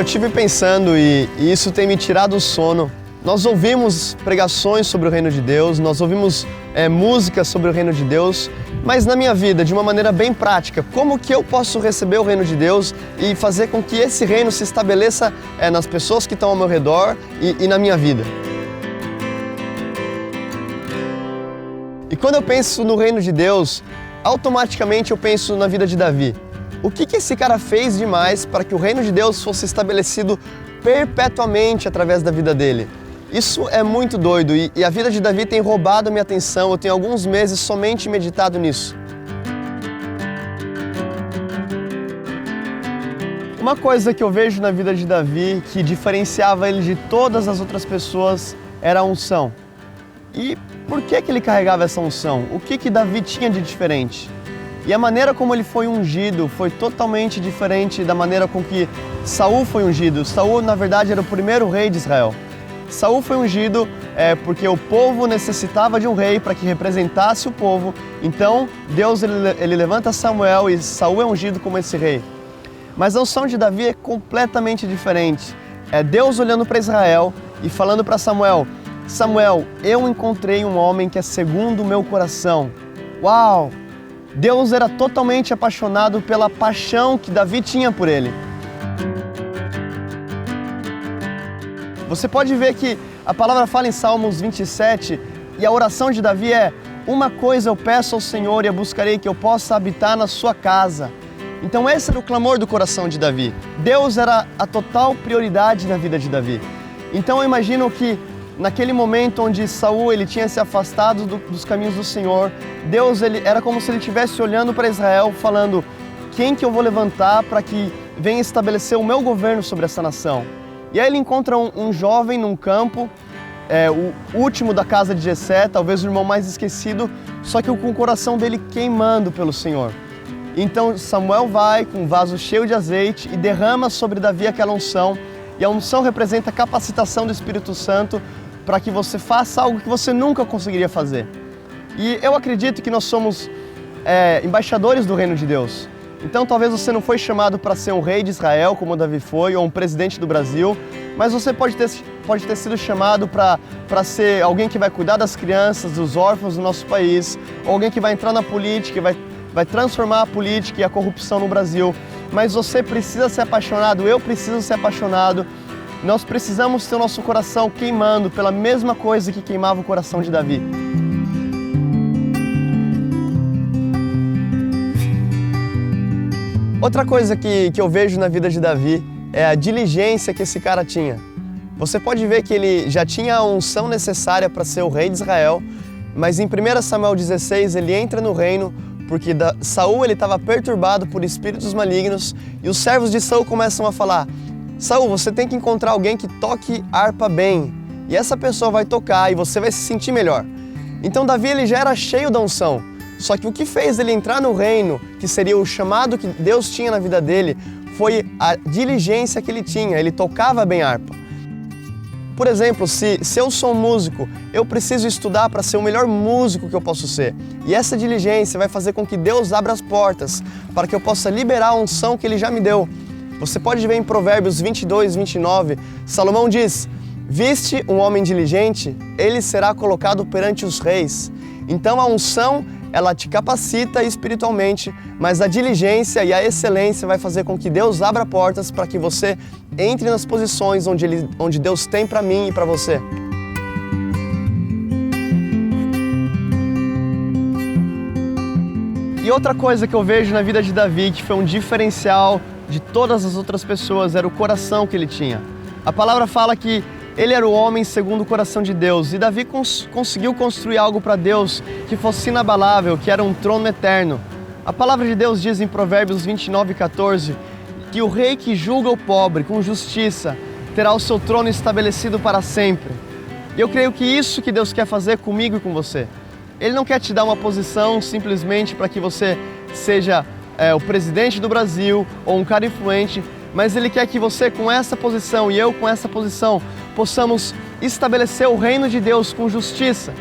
estive pensando e isso tem me tirado o sono. Nós ouvimos pregações sobre o reino de Deus, nós ouvimos músicas sobre o reino de Deus, mas na minha vida, de uma maneira bem prática, como que eu posso receber o reino de Deus e fazer com que esse reino se estabeleça nas pessoas que estão ao meu redor e na minha vida? E quando eu penso no reino de Deus, automaticamente eu penso na vida de Davi. O que esse cara fez demais para que o reino de Deus fosse estabelecido perpetuamente através da vida dele? Isso é muito doido e a vida de Davi tem roubado a minha atenção. Eu tenho alguns meses somente meditado nisso. Uma coisa que eu vejo na vida de Davi que diferenciava ele de todas as outras pessoas era a unção. E por que ele carregava essa unção? O que Davi tinha de diferente? E a maneira como ele foi ungido foi totalmente diferente da maneira com que Saul foi ungido. Saul, na verdade, era o primeiro rei de Israel. Saul foi ungido porque o povo necessitava de um rei para que representasse o povo. Então, Deus ele levanta Samuel e Saul é ungido como esse rei. Mas a unção de Davi é completamente diferente. É Deus olhando para Israel e falando para Samuel: Samuel, eu encontrei um homem que é segundo o meu coração. Uau! Deus era totalmente apaixonado pela paixão que Davi tinha por ele. Você pode ver que a palavra fala em Salmos 27 e a oração de Davi é: uma coisa eu peço ao Senhor e eu buscarei que eu possa habitar na sua casa. Então esse era o clamor do coração de Davi. Deus era a total prioridade na vida de Davi. Então eu imagino que naquele momento onde Saul ele tinha se afastado dos caminhos do Senhor, Deus era como se ele estivesse olhando para Israel falando: quem que eu vou levantar para que venha estabelecer o meu governo sobre essa nação? E aí ele encontra um jovem num campo, o último da casa de Jessé, talvez o irmão mais esquecido, só que com o coração dele queimando pelo Senhor. Então Samuel vai com um vaso cheio de azeite e derrama sobre Davi aquela unção, e a unção representa a capacitação do Espírito Santo para que você faça algo que você nunca conseguiria fazer. E eu acredito que nós somos embaixadores do reino de Deus. Então talvez você não foi chamado para ser um rei de Israel, como Davi foi, ou um presidente do Brasil, mas você pode ter sido chamado para ser alguém que vai cuidar das crianças, dos órfãos do nosso país, ou alguém que vai entrar na política e vai transformar a política e a corrupção no Brasil. Mas você precisa ser apaixonado, eu preciso ser apaixonado. Nós precisamos ter o nosso coração queimando pela mesma coisa que queimava o coração de Davi. Outra coisa que eu vejo na vida de Davi é a diligência que esse cara tinha. Você pode ver que ele já tinha a unção necessária para ser o rei de Israel, mas em 1 Samuel 16 ele entra no reino porque Saul estava perturbado por espíritos malignos e os servos de Saul começam a falar: Saul, você tem que encontrar alguém que toque harpa bem, e essa pessoa vai tocar e você vai se sentir melhor. Então Davi ele já era cheio da unção, só que o que fez ele entrar no reino, que seria o chamado que Deus tinha na vida dele, foi a diligência que ele tinha, ele tocava bem harpa. Por exemplo, se eu sou um músico, eu preciso estudar para ser o melhor músico que eu posso ser. E essa diligência vai fazer com que Deus abra as portas para que eu possa liberar a unção que Ele já me deu. Você pode ver em Provérbios 22, 29, Salomão diz: viste um homem diligente, ele será colocado perante os reis. Então a unção, ela te capacita espiritualmente, mas a diligência e a excelência vai fazer com que Deus abra portas para que você entre nas posições onde Deus tem para mim e para você. E outra coisa que eu vejo na vida de Davi, que foi um diferencial de todas as outras pessoas, era o coração que ele tinha. A palavra fala que ele era o homem segundo o coração de Deus, e Davi conseguiu construir algo para Deus que fosse inabalável, que era um trono eterno. A palavra de Deus diz em Provérbios 29:14 que o rei que julga o pobre com justiça terá o seu trono estabelecido para sempre. E eu creio que isso que Deus quer fazer comigo e com você. Ele não quer te dar uma posição simplesmente para que você seja o presidente do Brasil ou um cara influente, mas Ele quer que você com essa posição e eu com essa posição possamos estabelecer o reino de Deus com justiça.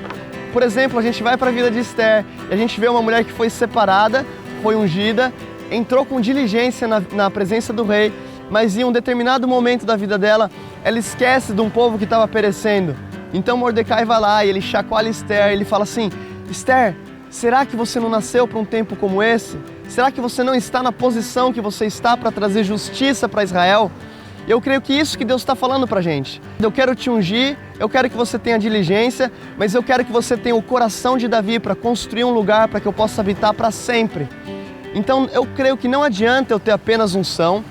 Por exemplo, a gente vai para a vida de Esther e a gente vê uma mulher que foi separada, foi ungida, entrou com diligência na presença do rei mas em um determinado momento da vida dela, ela esquece de um povo que estava perecendo. Então Mordecai vai lá e ele chacoalha Esther, ele fala assim: Esther, será que você não nasceu para um tempo como esse? Será que você não está na posição que você está para trazer justiça para Israel? Eu creio que isso que Deus está falando para a gente. Eu quero te ungir, eu quero que você tenha diligência, mas eu quero que você tenha o coração de Davi para construir um lugar para que eu possa habitar para sempre. Então eu creio que não adianta eu ter apenas unção,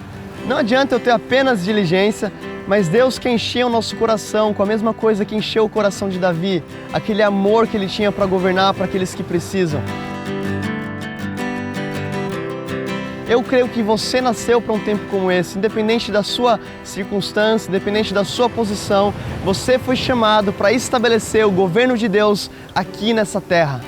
não adianta eu ter apenas diligência, mas Deus quer encher o nosso coração com a mesma coisa que encheu o coração de Davi, aquele amor que ele tinha para governar para aqueles que precisam. Eu creio que você nasceu para um tempo como esse, independente da sua circunstância, independente da sua posição, você foi chamado para estabelecer o governo de Deus aqui nessa terra.